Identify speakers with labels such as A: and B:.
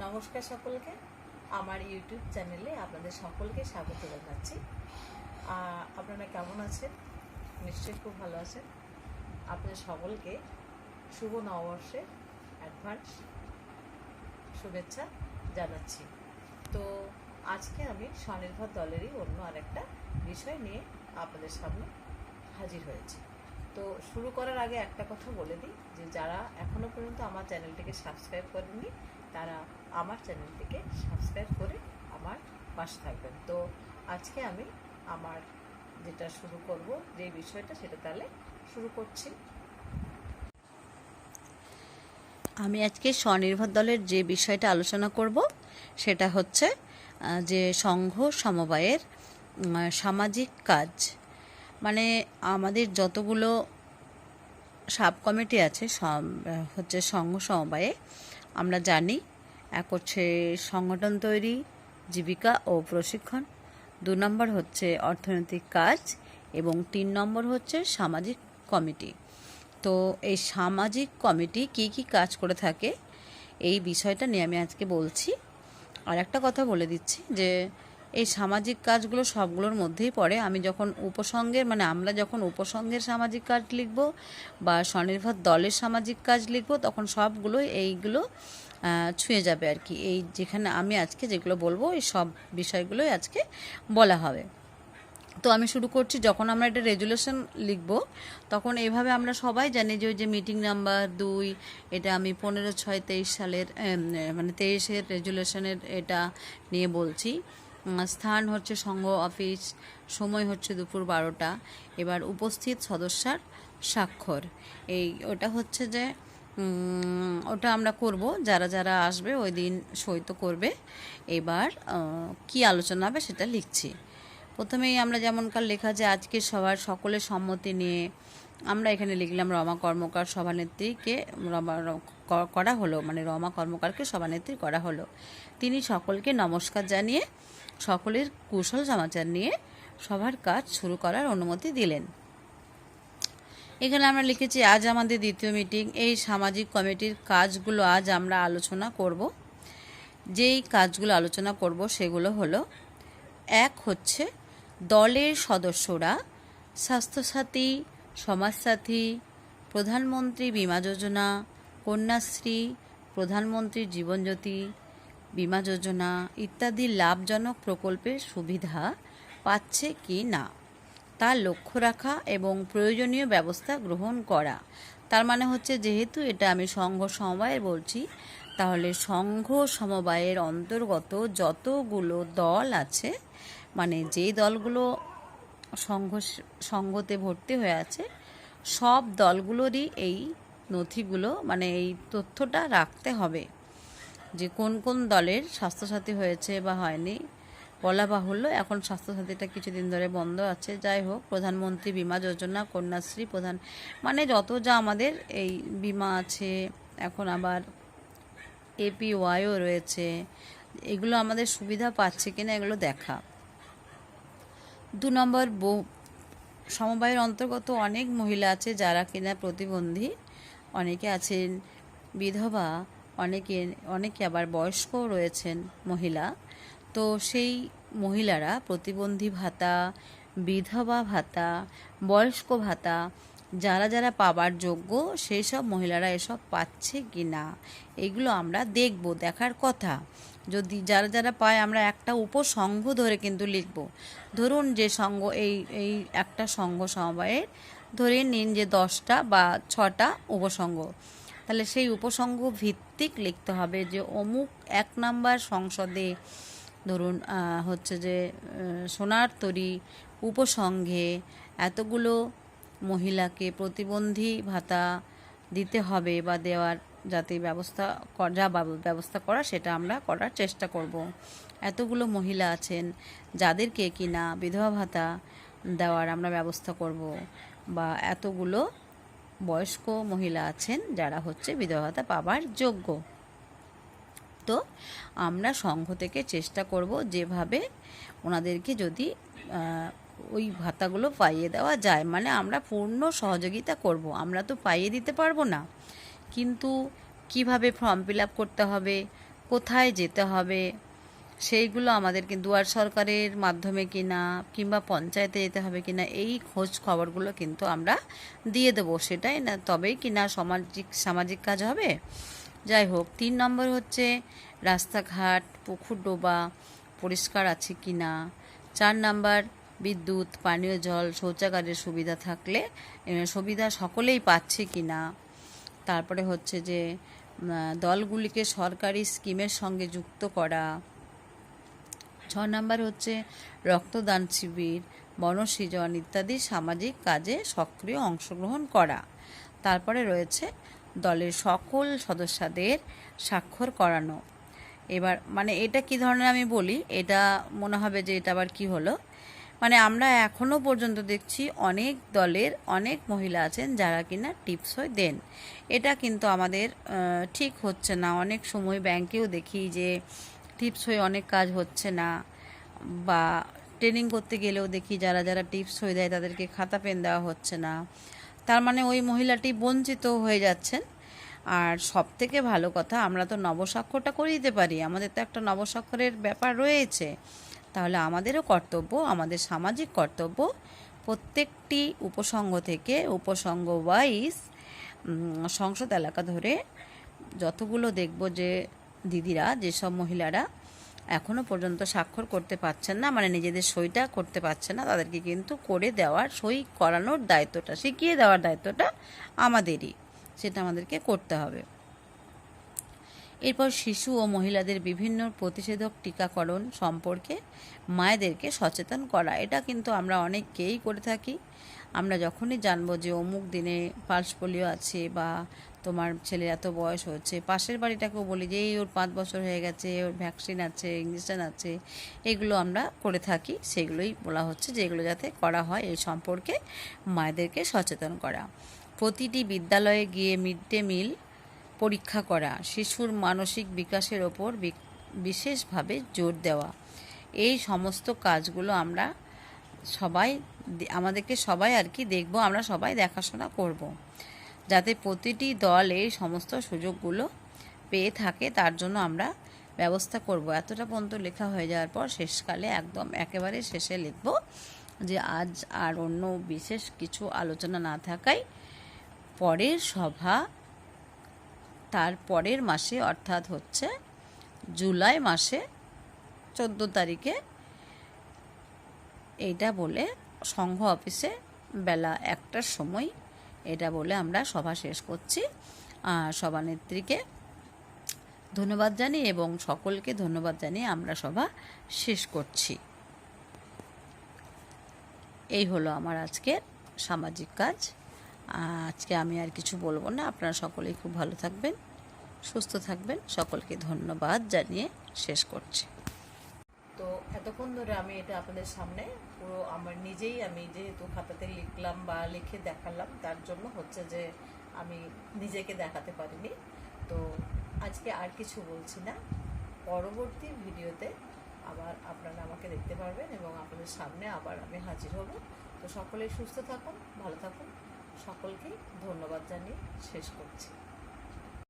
A: নমস্কার সকলকে, আমার ইউটিউব চ্যানেলে আপনাদের সকলকে স্বাগত জানাচ্ছি। আপনারা কেমন আছেন? নিশ্চয়ই খুব ভালো আছেন। আপনাদের সকলকে শুভ নববর্ষের অ্যাডভান্স শুভেচ্ছা জানাচ্ছি। তো আজকে আমি স্বনির্ভর দলেরই অন্য আরেকটা বিষয় নিয়ে আপনাদের সামনে হাজির হয়েছি। তো শুরু করার আগে একটা কথা বলে দিই যে যারা এখনও পর্যন্ত আমার চ্যানেলটিকে সাবস্ক্রাইব করেননি তারা আমার চ্যানেলটিকে সাবস্ক্রাইব করে আমার পাশে থাকবেন। তো আজকে আমি আমার যেটা শুরু করব, যে বিষয়টা, সেটা তাহলে শুরু করছি।
B: আমি আজকে স্বনির্ভর দলের যে বিষয়টা আলোচনা করব সেটা হচ্ছে যে সংঘ সমবায়ের সামাজিক কাজ। মানে আমাদের যতগুলো সাব কমিটি আছে হচ্ছে সংঘ সমবায়ে, আমরা জানি এক হচ্ছে সংগঠন তৈরি, জীবিকা ও প্রশিক্ষণ, 2 নম্বর হচ্ছে অর্থনৈতিক কাজ এবং 3 নম্বর হচ্ছে সামাজিক কমিটি। তো এই সামাজিক কমিটি কি কি কাজ করে থাকে এই বিষয়টা নিয়ে আমি আজকে বলছি। আর একটা কথা বলে দিচ্ছি যে এই সামাজিক কাজগুলো সবগুলোর মধ্যেই পড়ে। আমি যখন উপসংঘের আমরা যখন উপসংঘের সামাজিক কাজ লিখব বা স্বনির্ভর দলের সামাজিক কাজ লিখব তখন সবগুলোই এইগুলো ছুঁয়ে যাবে আর কি। এই যেখানে আমি আজকে যেগুলো বলবো এই সব বিষয়গুলোই আজকে বলা হবে। তো আমি শুরু করছি। যখন আমরা একটা রেজুলেশন লিখব তখন এইভাবে আমরা সবাই জানি যে ওই যে মিটিং নাম্বার 2, এটা আমি 15/6/23 সালের 23-এর রেজুলেশনের এটা নিয়ে বলছি। স্থান হচ্ছে সংঘ অফিস, সময় হচ্ছে দুপুর 12টা। এবার উপস্থিত সদস্যার স্বাক্ষর, ওটা হচ্ছে যে ওটা আমরা করব, যারা যারা আসবে ওই দিন সই তো করবে। এবার কি আলোচনা হবে সেটা লিখছি। প্রথমেই আমরা যেমনকার লেখা যে আজকে সবার সকলের সম্মতি নিয়ে আমরা এখানে লিখলাম রমা কর্মকার সভানেত্রীকে করা হলো, রমা কর্মকারকে সভানেত্রী করা হলো। তিনি সকলকে নমস্কার জানিয়ে সকলের কুশল সমাচার নিয়ে সবার কাজ শুরু করার অনুমতি দিলেন। এখানে আমরা লিখেছি আজ আমাদের দ্বিতীয় মিটিং। এই সামাজিক কমিটির কাজগুলো আজ আমরা আলোচনা করব। যেই কাজগুলো আলোচনা করব সেগুলো হলো, 1 হচ্ছে দলের সদস্যরা স্বাস্থ্যসাথী, সমাজসাথী, প্রধানমন্ত্রী বিমা যোজনা, কন্যাশ্রী, প্রধানমন্ত্রী জীবনজ্যোতি বিমা যোজনা ইত্যাদি লাভজনক প্রকল্পের সুবিধা পাচ্ছে কি না তা লক্ষ্য রাখা এবং প্রয়োজনীয় ব্যবস্থা গ্রহণ করা। তার মানে হচ্ছে যেহেতু এটা আমি সংঘ সমবায় বলছি, তাহলে সংঘ সমবায়ের অন্তর্গত যতগুলো দল আছে, যেই দলগুলো সংঘতে ভর্তি হয়ে আছে, সব দলগুলোরই এই নথিগুলো এই তথ্যটা রাখতে হবে যে কোন কোন দলের স্বাস্থ্যসাথী হয়েছে বা হয়নি। বলা বাহুল্য এখন স্বাস্থ্যসাথীটা কিছুদিন ধরে বন্ধ আছে। যাই হোক, প্রধানমন্ত্রী বিমা যোজনা, কন্যাশ্রী, যত যা আমাদের এই বিমা আছে, এখন আবার APYও রয়েছে, এগুলো আমাদের সুবিধা পাচ্ছে কিনা এগুলো দেখা। 2 নম্বর, সমবায়ের অন্তর্গত অনেক মহিলা আছে যারা কিনা প্রতিবন্ধী, অনেকে আছেন বিধবা, অনেকে আবার বয়স্কও রয়েছেন মহিলা। তো সেই মহিলারা প্রতিবন্ধী ভাতা, বিধবা ভাতা, বয়স্ক ভাতা যারা যারা পাবার যোগ্য সেই সব মহিলারা এসব পাচ্ছে কি না এগুলো আমরা দেখব, দেখার কথা। যদি যারা যারা পায় আমরা একটা উপসংঘ ধরে কিন্তু লিখব। ধরুন যে সংঘ এই একটা সংঘ সমবায়ের ধরে নিন যে 10টা বা 6টা উপসংঘ, তাহলে সেই উপসংঘ ভিত্তিক লিখতে হবে যে অমুক 1 নম্বর সংসদে, ধরুন হচ্ছে যে সোনারতরী উপসংঘে এতগুলো মহিলাকে প্রতিবন্ধী ভাতা দিতে হবে বা দেওয়ার যাতে ব্যবস্থা করা সেটা আমরা করার চেষ্টা করব। এতগুলো মহিলা আছেন যাদেরকে কিনা বিধবা ভাতা দেওয়ার আমরা ব্যবস্থা করব, বা এতগুলো বয়স্ক মহিলা আছেন যারা হচ্ছে বিধবা ভাতা পাবার যোগ্য। তো আমরা সংঘ থেকে চেষ্টা করব যেভাবে ওনাদেরকে যদি ওই ভাতাগুলো পাইয়ে দেওয়া যায়, আমরা পূর্ণ সহযোগিতা করব। আমরা তো পাইয়ে দিতে পারবো না, কিন্তু কিভাবে ফর্ম ফিল আপ করতে হবে, কোথায় যেতে হবে সেইগুলো আমাদেরকে দুয়ার সরকারের মাধ্যমে কিনা কিংবা পঞ্চায়েতে যেতে হবে কিনা এই খোঁজ খবরগুলো কিন্তু আমরা দিয়ে দেবো, সেটাই না তবেই কিনা সামাজিক কাজ হবে। যাই হোক, 3 নম্বর হচ্ছে রাস্তাঘাট পুকুর ডোবা পরিষ্কার আছে কিনা। 4 নাম্বার বিদ্যুৎ পানীয় জল শৌচাগারের সুবিধা থাকলে সুবিধা সকলেই পাচ্ছে কিনা। তারপরে হচ্ছে যে দলগুলিকে সরকারি স্কিমের সঙ্গে যুক্ত করা। 6 নাম্বার হচ্ছে রক্তদান শিবির বনসৃজন ইত্যাদি সামাজিক কাজে সক্রিয় অংশগ্রহণ করা। তারপরে রয়েছে দলের সকল সদস্যদের স্বাক্ষর করানো। এবার মানে এটা কি ধরনের আমি বলি, এটা মনে হবে যে এটা আবার কি হলো। মানে আমরা এখনও পর্যন্ত দেখছি অনেক দলের অনেক মহিলা আছেন যারা কিনা টিপসই দেন। এটা কিন্তু আমাদের ঠিক হচ্ছে না। অনেক সময় ব্যাংকেও দেখি যে টিপস হয়ে অনেক কাজ হচ্ছে না, বা ট্রেনিং করতে গেলেও দেখি যারা যারা টিপস হয়ে দেয় তাদেরকে খাতা পেন দেওয়া হচ্ছে না। তার মানে ওই মহিলাটি বঞ্চিত হয়ে যাচ্ছেন। আর সব থেকে ভালো কথা, আমরা তো নবস্বাক্ষরটা করে দিতে পারি, আমাদের তো একটা নবস্বাক্ষরের ব্যাপার রয়েছে। তাহলে আমাদেরও কর্তব্য, আমাদের সামাজিক কর্তব্য প্রত্যেকটি উপসংঘ থেকে উপসংঘ ওয়াইজ সংসদ এলাকা ধরে যতগুলো দেখব যে দিদিরা, যেসব মহিলারা এখনও পর্যন্ত স্বাক্ষর করতে পারছেন না, মানে নিজেদের সইটা করতে পারছেন না, তাদেরকে কিন্তু করে দেওয়ার, সই করানোর দায়িত্বটা, শিখিয়ে দেওয়ার দায়িত্বটা আমাদেরই, সেটা আমাদেরকে করতে হবে। এরপর শিশু ও মহিলাদের বিভিন্ন প্রতিষেধক টিকাকরণ সম্পর্কে মায়েদেরকে সচেতন করা। এটা কিন্তু আমরা অনেককেই করে থাকি। আমরা যখনই জানবো যে অমুক দিনে পালস পোলিও আছে বা তোমার ছেলের এত বয়স হচ্ছে, পাশের বাড়িটাকেও বলি যে এই ওর 5 বছর হয়ে গেছে, ওর ভ্যাকসিন আছে, ইঞ্জেকশন আছে, এগুলো আমরা করে থাকি। সেগুলোই বলা হচ্ছে যে এগুলো যাতে করা হয়, এই সম্পর্কে মায়েদেরকে সচেতন করা। প্রতিটি বিদ্যালয়ে গিয়ে মিড ডে মিল পরীক্ষা করা, শিশুর মানসিক বিকাশের ওপর বিশেষভাবে জোর দেওয়া। এই সমস্ত কাজগুলো আমরা সবাই, আমাদেরকে সবাই আর কি দেখব, আমরা সবাই দেখাশোনা করব, যাতে প্রতিটি দল এই সমস্ত সুযোগগুলো পেয়ে থাকে, তার জন্য আমরা ব্যবস্থা করব। এতটা পর্যন্ত লেখা হয়ে যাওয়ার পর শেষকালে একদম একেবারে শেষে লিখব যে আজ আর অন্য বিশেষ কিছু আলোচনা না থাকায় পরের সভা তার পরের মাসে, অর্থাৎ হচ্ছে জুলাই মাসে 14 তারিখে, এইটা বলে সংঘ অফিসে বেলা 1টার সময় এটা বলে আমরা সভা শেষ করছি। সভানেত্রীকে ধন্যবাদ জানিয়ে এবং সকলকে ধন্যবাদ জানিয়ে আমরা সভা শেষ করছি। এই হলো আমার আজকের সামাজিক কাজ। আজকে আমি আর কিছু বলবো না। আপনারা সকলেই খুব ভালো থাকবেন, সুস্থ থাকবেন। সকলকে ধন্যবাদ জানিয়ে শেষ করছি।
A: তো এতক্ষণ ধরে আমি এটা আপনাদের সামনে পুরো আমার নিজেই, আমি যেহেতু খাতাতে লিখলাম বা লিখে দেখালাম, তার জন্য হচ্ছে যে আমি নিজেকে দেখাতে পারিনি। তো আজকে আর কিছু বলছি না, পরবর্তী ভিডিওতে আবার আপনারা আমাকে দেখতে পারবেন এবং আপনাদের সামনে আবার আমি হাজির হব। তো সকলেই সুস্থ থাকুন, ভালো থাকুন, সকলকেই ধন্যবাদ জানিয়ে শেষ করছি।